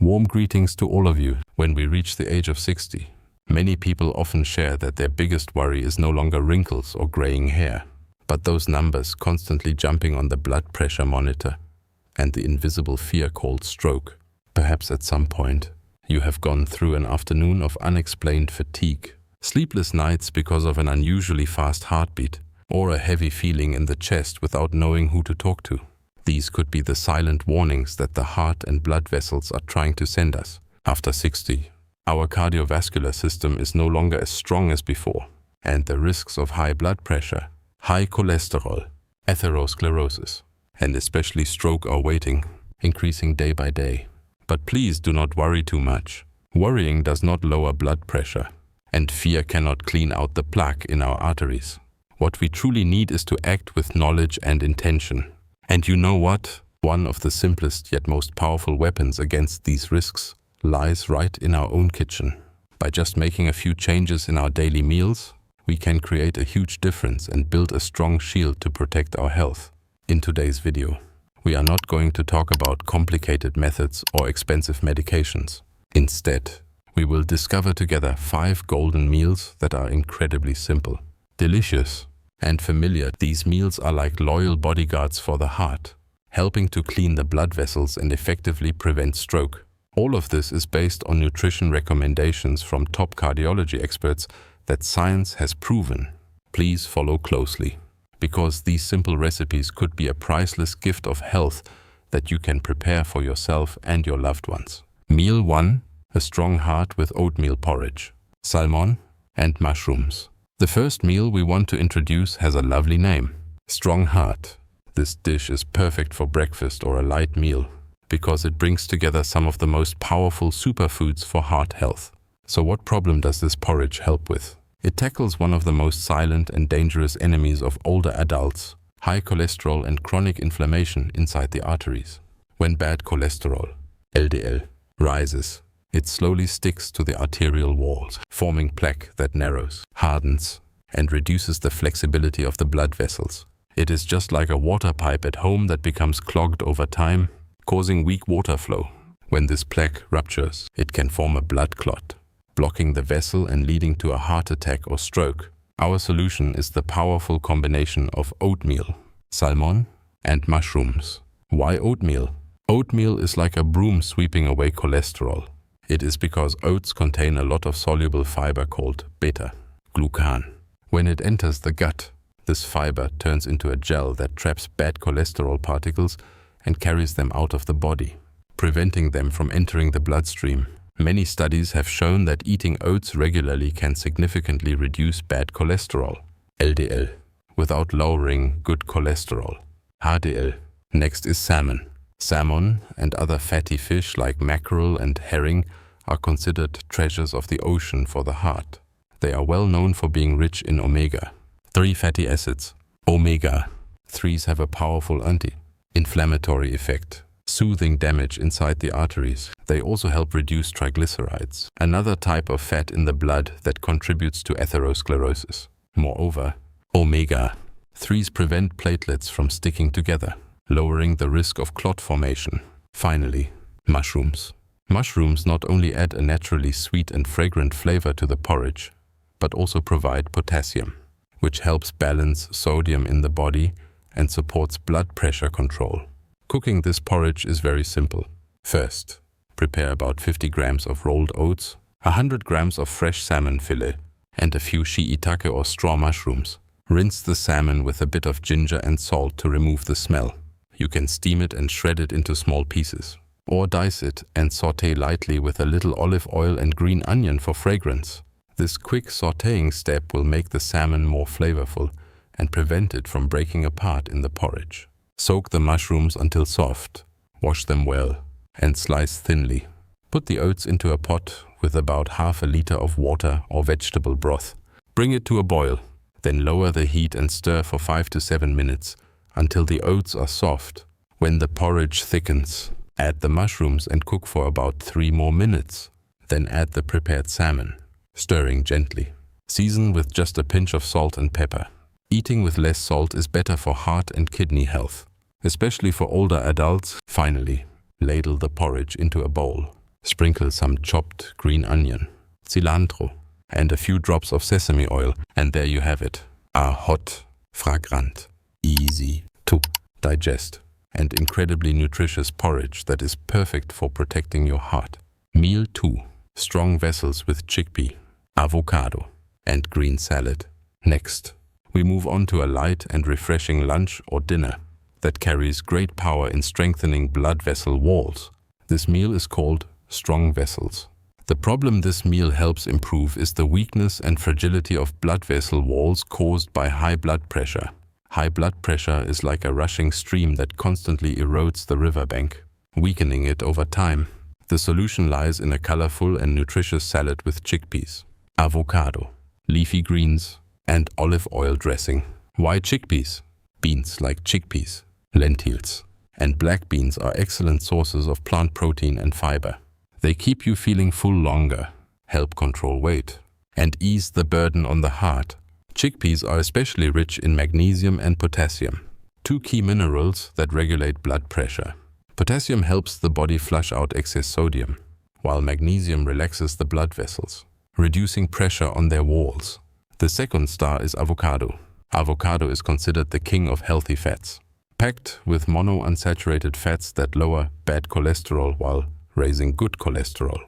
Warm greetings to all of you. When we reach the age of 60, many people often share that their biggest worry is no longer wrinkles or graying hair, but those numbers constantly jumping on the blood pressure monitor and the invisible fear called stroke. Perhaps at some point, you have gone through an afternoon of unexplained fatigue, sleepless nights because of an unusually fast heartbeat, or a heavy feeling in the chest without knowing who to talk to. These could be the silent warnings that the heart and blood vessels are trying to send us. After 60, our cardiovascular system is no longer as strong as before, and the risks of high blood pressure, high cholesterol, atherosclerosis, and especially stroke are waiting, increasing day by day. But please do not worry too much. Worrying does not lower blood pressure, and fear cannot clean out the plaque in our arteries. What we truly need is to act with knowledge and intention. And you know what? One of the simplest yet most powerful weapons against these risks lies right in our own kitchen. By just making a few changes in our daily meals, we can create a huge difference and build a strong shield to protect our health. In today's video, we are not going to talk about complicated methods or expensive medications. Instead, we will discover together 5 golden meals that are incredibly simple, delicious, and familiar. These meals are like loyal bodyguards for the heart, helping to clean the blood vessels and effectively prevent stroke. All of this is based on nutrition recommendations from top cardiology experts that science has proven. Please follow closely, because these simple recipes could be a priceless gift of health that you can prepare for yourself and your loved ones. Meal 1: a strong heart with oatmeal porridge, salmon, and mushrooms. The first meal we want to introduce has a lovely name: strong heart. This dish is perfect for breakfast or a light meal because it brings together some of the most powerful superfoods for heart health. So what problem does this porridge help with? It tackles one of the most silent and dangerous enemies of older adults: high cholesterol and chronic inflammation inside the arteries. When bad cholesterol, LDL, rises, it slowly sticks to the arterial walls, forming plaque that narrows, hardens, and reduces the flexibility of the blood vessels. It is just like a water pipe at home that becomes clogged over time, causing weak water flow. When this plaque ruptures, it can form a blood clot, blocking the vessel and leading to a heart attack or stroke. Our solution is the powerful combination of oatmeal, salmon, and mushrooms. Why oatmeal? Oatmeal is like a broom sweeping away cholesterol. It is because oats contain a lot of soluble fiber called beta-glucan. When it enters the gut, this fiber turns into a gel that traps bad cholesterol particles and carries them out of the body, preventing them from entering the bloodstream. Many studies have shown that eating oats regularly can significantly reduce bad cholesterol, LDL, without lowering good cholesterol, HDL. Next is salmon. Salmon and other fatty fish like mackerel and herring are considered treasures of the ocean for the heart. They are well known for being rich in omega-3 fatty acids. Omega-3s have a powerful anti-inflammatory effect, soothing damage inside the arteries. They also help reduce triglycerides, another type of fat in the blood that contributes to atherosclerosis. Moreover, omega-3s prevent platelets from sticking together, lowering the risk of clot formation. Finally, mushrooms. Mushrooms not only add a naturally sweet and fragrant flavor to the porridge, but also provide potassium, which helps balance sodium in the body and supports blood pressure control. Cooking this porridge is very simple. First, prepare about 50 grams of rolled oats, 100 grams of fresh salmon fillet, and a few shiitake or straw mushrooms. Rinse the salmon with a bit of ginger and salt to remove the smell. You can steam it and shred it into small pieces, or dice it and sauté lightly with a little olive oil and green onion for fragrance. This quick sautéing step will make the salmon more flavorful and prevent it from breaking apart in the porridge. Soak the mushrooms until soft, wash them well, and slice thinly. Put the oats into a pot with about half a liter of water or vegetable broth. Bring it to a boil, then lower the heat and stir for 5 to 7 minutes until the oats are soft. When the porridge thickens, add the mushrooms and cook for about 3 more minutes. Then add the prepared salmon, stirring gently. Season with just a pinch of salt and pepper. Eating with less salt is better for heart and kidney health, especially for older adults. Finally, ladle the porridge into a bowl. Sprinkle some chopped green onion, cilantro, and a few drops of sesame oil, and there you have it. A hot, fragrant, easy to digest, and incredibly nutritious porridge that is perfect for protecting your heart. Meal 2. Strong vessels with chickpea, avocado, and green salad. Next, we move on to a light and refreshing lunch or dinner that carries great power in strengthening blood vessel walls. This meal is called strong vessels. The problem this meal helps improve is the weakness and fragility of blood vessel walls caused by high blood pressure. High blood pressure is like a rushing stream that constantly erodes the riverbank, weakening it over time. The solution lies in a colorful and nutritious salad with chickpeas, avocado, leafy greens, and olive oil dressing. Why chickpeas? Beans like chickpeas, lentils, and black beans are excellent sources of plant protein and fiber. They keep you feeling full longer, help control weight, and ease the burden on the heart. Chickpeas are especially rich in magnesium and potassium, two key minerals that regulate blood pressure. Potassium helps the body flush out excess sodium, while magnesium relaxes the blood vessels, reducing pressure on their walls. The second star is avocado. Avocado is considered the king of healthy fats, packed with monounsaturated fats that lower bad cholesterol while raising good cholesterol.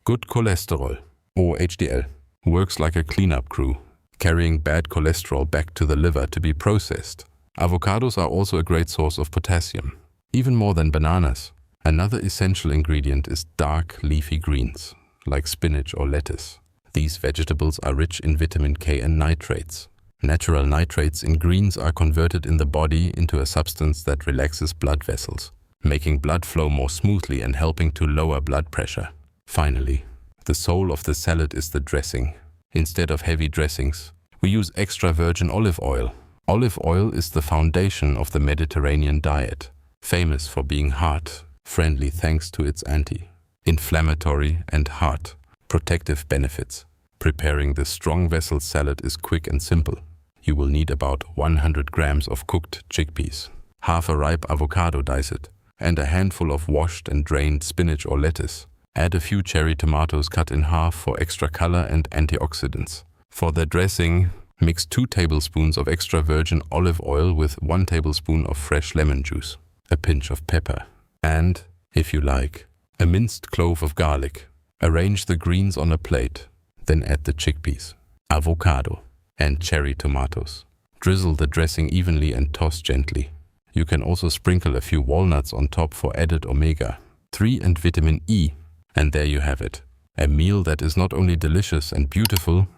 Good cholesterol, or HDL, works like a cleanup crew, carrying bad cholesterol back to the liver to be processed. Avocados are also a great source of potassium, even more than bananas. Another essential ingredient is dark leafy greens, like spinach or lettuce. These vegetables are rich in vitamin K and nitrates. Natural nitrates in greens are converted in the body into a substance that relaxes blood vessels, making blood flow more smoothly and helping to lower blood pressure. Finally, the soul of the salad is the dressing. Instead of heavy dressings, we use extra virgin olive oil. Olive oil is the foundation of the Mediterranean diet, famous for being heart-friendly thanks to its anti-inflammatory and heart protective benefits. Preparing this strong vessel salad is quick and simple. You will need about 100 grams of cooked chickpeas, half a ripe avocado diced, and a handful of washed and drained spinach or lettuce. Add a few cherry tomatoes cut in half for extra color and antioxidants. For the dressing, mix 2 tablespoons of extra virgin olive oil with 1 tablespoon of fresh lemon juice, a pinch of pepper, and, if you like, a minced clove of garlic. Arrange the greens on a plate, then add the chickpeas, avocado, and cherry tomatoes. Drizzle the dressing evenly and toss gently. You can also sprinkle a few walnuts on top for added omega-3 and vitamin E. And there you have it, a meal that is not only delicious and beautiful,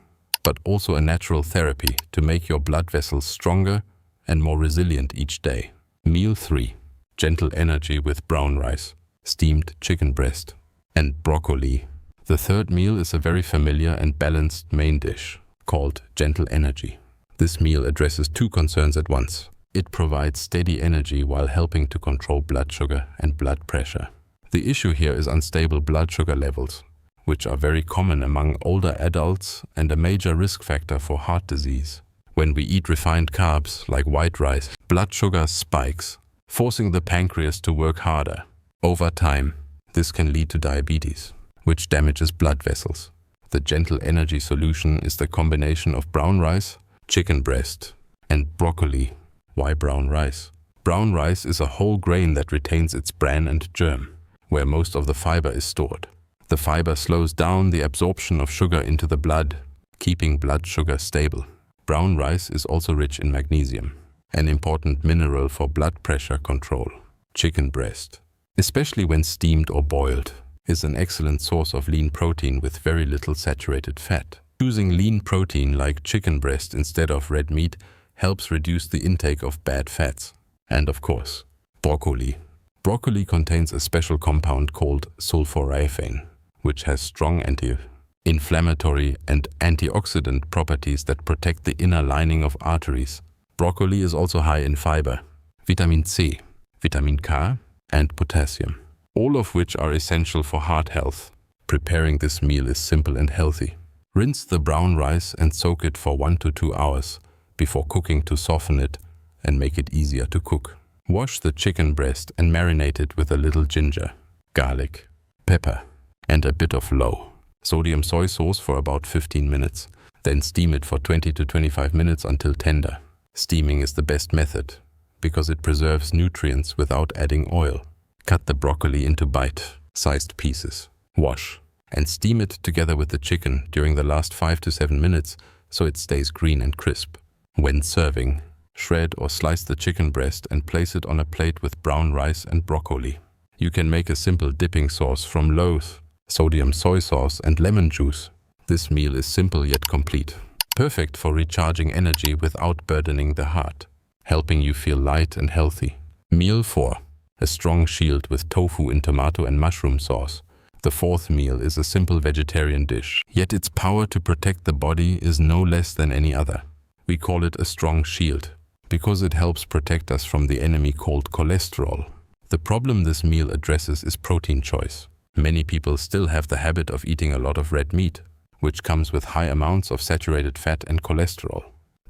but also a natural therapy to make your blood vessels stronger and more resilient each day. Meal 3. Gentle energy with brown rice, steamed chicken breast, and broccoli. The third meal is a very familiar and balanced main dish called gentle energy. This meal addresses 2 concerns at once. It provides steady energy while helping to control blood sugar and blood pressure. The issue here is unstable blood sugar levels, which are very common among older adults and a major risk factor for heart disease. When we eat refined carbs like white rice, blood sugar spikes, forcing the pancreas to work harder. Over time, this can lead to diabetes, which damages blood vessels. The gentle energy solution is the combination of brown rice, chicken breast, and broccoli. Why brown rice? Brown rice is a whole grain that retains its bran and germ, where most of the fiber is stored. The fiber slows down the absorption of sugar into the blood, keeping blood sugar stable. Brown rice is also rich in magnesium, an important mineral for blood pressure control. Chicken breast, especially when steamed or boiled, is an excellent source of lean protein with very little saturated fat. Choosing lean protein like chicken breast instead of red meat helps reduce the intake of bad fats. And of course, broccoli. Broccoli contains a special compound called sulforaphane, which has strong anti-inflammatory and antioxidant properties that protect the inner lining of arteries. Broccoli is also high in fiber, vitamin C, vitamin K, and potassium, all of which are essential for heart health. Preparing this meal is simple and healthy. Rinse the brown rice and soak it for 1 to 2 hours before cooking to soften it and make it easier to cook. Wash the chicken breast and marinate it with a little ginger, garlic, pepper, and a bit of low sodium soy sauce for about 15 minutes. Then steam it for 20 to 25 minutes until tender. Steaming is the best method because it preserves nutrients without adding oil. Cut the broccoli into bite-sized pieces. Wash and steam it together with the chicken during the last 5 to 7 minutes so it stays green and crisp. When serving, shred or slice the chicken breast and place it on a plate with brown rice and broccoli. You can make a simple dipping sauce from low sodium soy sauce and lemon juice. This meal is simple yet complete. Perfect for recharging energy without burdening the heart, helping you feel light and healthy. Meal 4. A strong shield with tofu in tomato and mushroom sauce. The fourth meal is a simple vegetarian dish, yet its power to protect the body is no less than any other. We call it a strong shield because it helps protect us from the enemy called cholesterol. The problem this meal addresses is protein choice. Many people still have the habit of eating a lot of red meat, which comes with high amounts of saturated fat and cholesterol,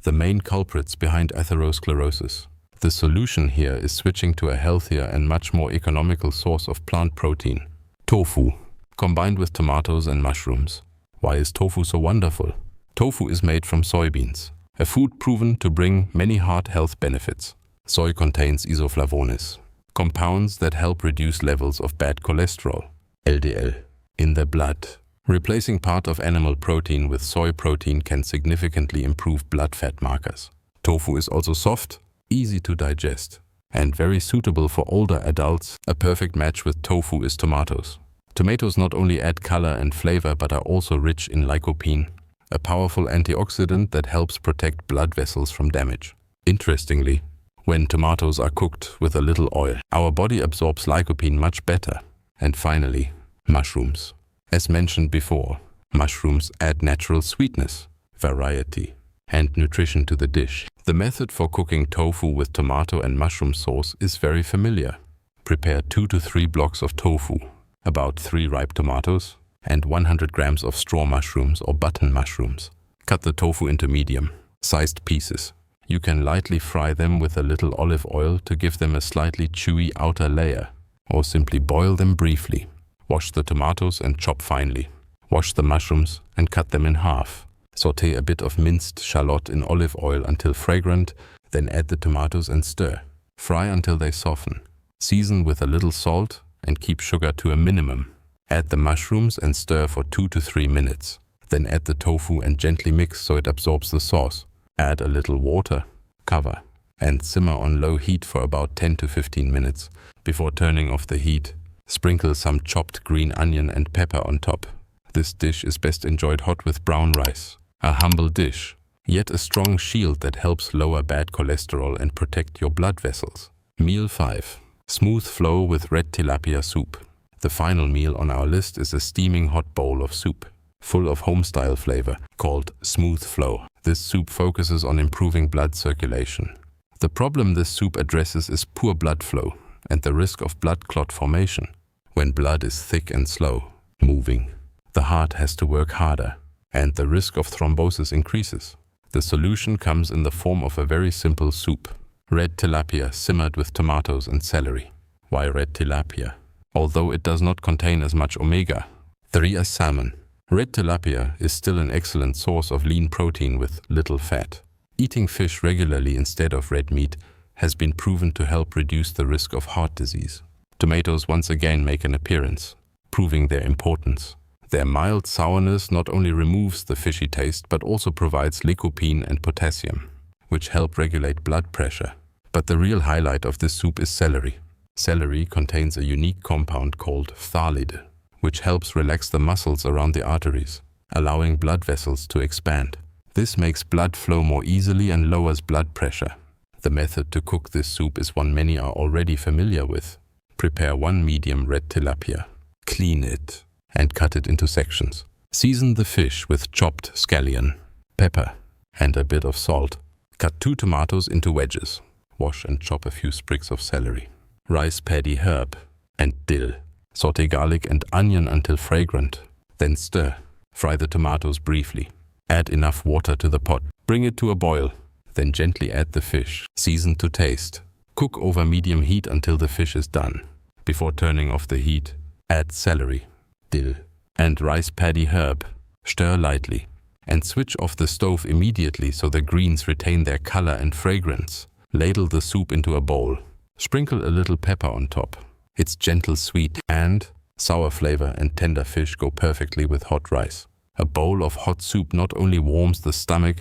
the main culprits behind atherosclerosis. The solution here is switching to a healthier and much more economical source of plant protein, tofu, combined with tomatoes and mushrooms. Why is tofu so wonderful? Tofu is made from soybeans, a food proven to bring many heart health benefits. Soy contains isoflavones, compounds that help reduce levels of bad cholesterol, LDL, in the blood. Replacing part of animal protein with soy protein can significantly improve blood fat markers. Tofu is also soft, easy to digest, and very suitable for older adults. A perfect match with tofu is tomatoes. Tomatoes not only add color and flavor but are also rich in lycopene, a powerful antioxidant that helps protect blood vessels from damage. Interestingly, when tomatoes are cooked with a little oil, our body absorbs lycopene much better. And finally, mushrooms. As mentioned before, mushrooms add natural sweetness, variety, and nutrition to the dish. The method for cooking tofu with tomato and mushroom sauce is very familiar. Prepare 2 to 3 blocks of tofu, about 3 ripe tomatoes, and 100 grams of straw mushrooms or button mushrooms. Cut the tofu into medium-sized pieces. You can lightly fry them with a little olive oil to give them a slightly chewy outer layer, or simply boil them briefly. Wash the tomatoes and chop finely. Wash the mushrooms and cut them in half. Sauté a bit of minced shallot in olive oil until fragrant, then add the tomatoes and stir. Fry until they soften. Season with a little salt and keep sugar to a minimum. Add the mushrooms and stir for 2 to 3 minutes. Then add the tofu and gently mix so it absorbs the sauce. Add a little water, cover, and simmer on low heat for about 10 to 15 minutes. Before turning off the heat, sprinkle some chopped green onion and pepper on top. This dish is best enjoyed hot with brown rice. A humble dish, yet a strong shield that helps lower bad cholesterol and protect your blood vessels. Meal 5. Smooth flow with red tilapia soup. The final meal on our list is a steaming hot bowl of soup, full of home-style flavor, called smooth flow. This soup focuses on improving blood circulation. The problem this soup addresses is poor blood flow and the risk of blood clot formation. When blood is thick and slow moving, the heart has to work harder, and the risk of thrombosis increases. The solution comes in the form of a very simple soup. Red tilapia simmered with tomatoes and celery. Why red tilapia? Although it does not contain as much omega-3 as salmon, red tilapia is still an excellent source of lean protein with little fat. Eating fish regularly instead of red meat has been proven to help reduce the risk of heart disease. Tomatoes once again make an appearance, proving their importance. Their mild sourness not only removes the fishy taste but also provides lycopene and potassium, which help regulate blood pressure. But the real highlight of this soup is celery. Celery contains a unique compound called phthalate, which helps relax the muscles around the arteries, allowing blood vessels to expand. This makes blood flow more easily and lowers blood pressure. The method to cook this soup is one many are already familiar with. Prepare 1 medium red tilapia. Clean it and cut it into sections. Season the fish with chopped scallion, pepper, and a bit of salt. Cut 2 tomatoes into wedges. Wash and chop a few sprigs of celery, rice paddy herb, and dill. Sauté garlic and onion until fragrant. Then stir. Fry the tomatoes briefly. Add enough water to the pot. Bring it to a boil. Then gently add the fish, season to taste. Cook over medium heat until the fish is done. Before turning off the heat, add celery, dill, And rice paddy herb. Stir lightly. And switch off the stove immediately so the greens retain their color and fragrance. Ladle the soup into a bowl. Sprinkle a little pepper on top. Its gentle sweet and sour flavor and tender fish go perfectly with hot rice. A bowl of hot soup not only warms the stomach,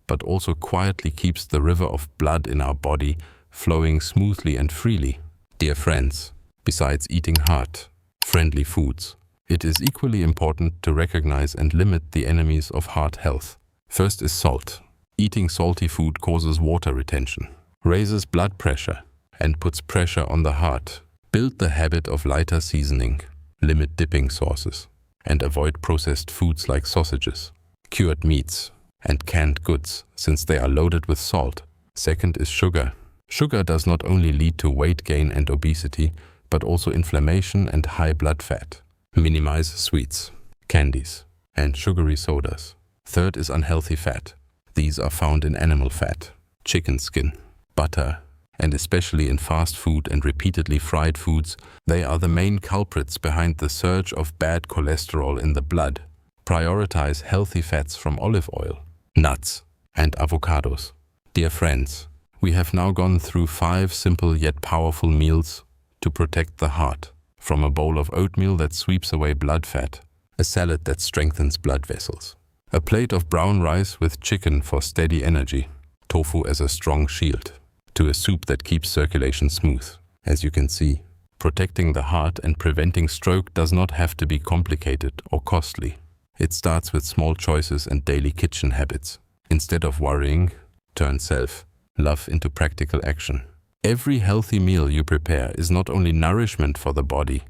but also quietly keeps the river of blood in our body flowing smoothly and freely. Dear friends, besides eating heart-friendly foods, it is equally important to recognize and limit the enemies of heart health. First is salt. Eating salty food causes water retention, raises blood pressure, and puts pressure on the heart. Build the habit of lighter seasoning, limit dipping sauces, and avoid processed foods like sausages, cured meats, and canned goods, since they are loaded with salt. Second is sugar. Sugar does not only lead to weight gain and obesity, but also inflammation and high blood fat. Minimize sweets, candies, and sugary sodas. Third is unhealthy fat. These are found in animal fat, chicken skin, butter, and especially in fast food and repeatedly fried foods. They are the main culprits behind the surge of bad cholesterol in the blood. Prioritize healthy fats from olive oil, nuts, and avocados. Dear friends, we have now gone through 5 simple yet powerful meals to protect the heart. From a bowl of oatmeal that sweeps away blood fat, a salad that strengthens blood vessels, a plate of brown rice with chicken for steady energy, tofu as a strong shield, to a soup that keeps circulation smooth. As you can see, protecting the heart and preventing stroke does not have to be complicated or costly. It starts with small choices and daily kitchen habits. Instead of worrying, turn self-love into practical action. Every healthy meal you prepare is not only nourishment for the body,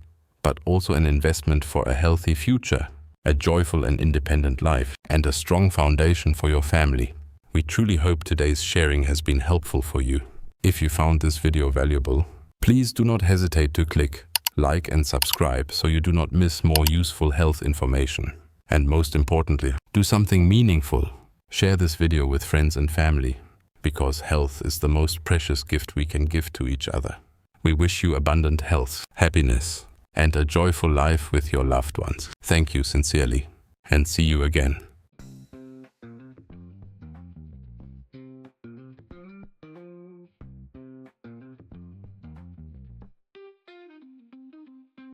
but also an investment for a healthy future, a joyful and independent life, and a strong foundation for your family. We truly hope today's sharing has been helpful for you. If you found this video valuable, please do not hesitate to click like and subscribe so you do not miss more useful health information. And most importantly, do something meaningful. Share this video with friends and family, because health is the most precious gift we can give to each other. We wish you abundant health, happiness, and a joyful life with your loved ones. Thank you sincerely, and see you again.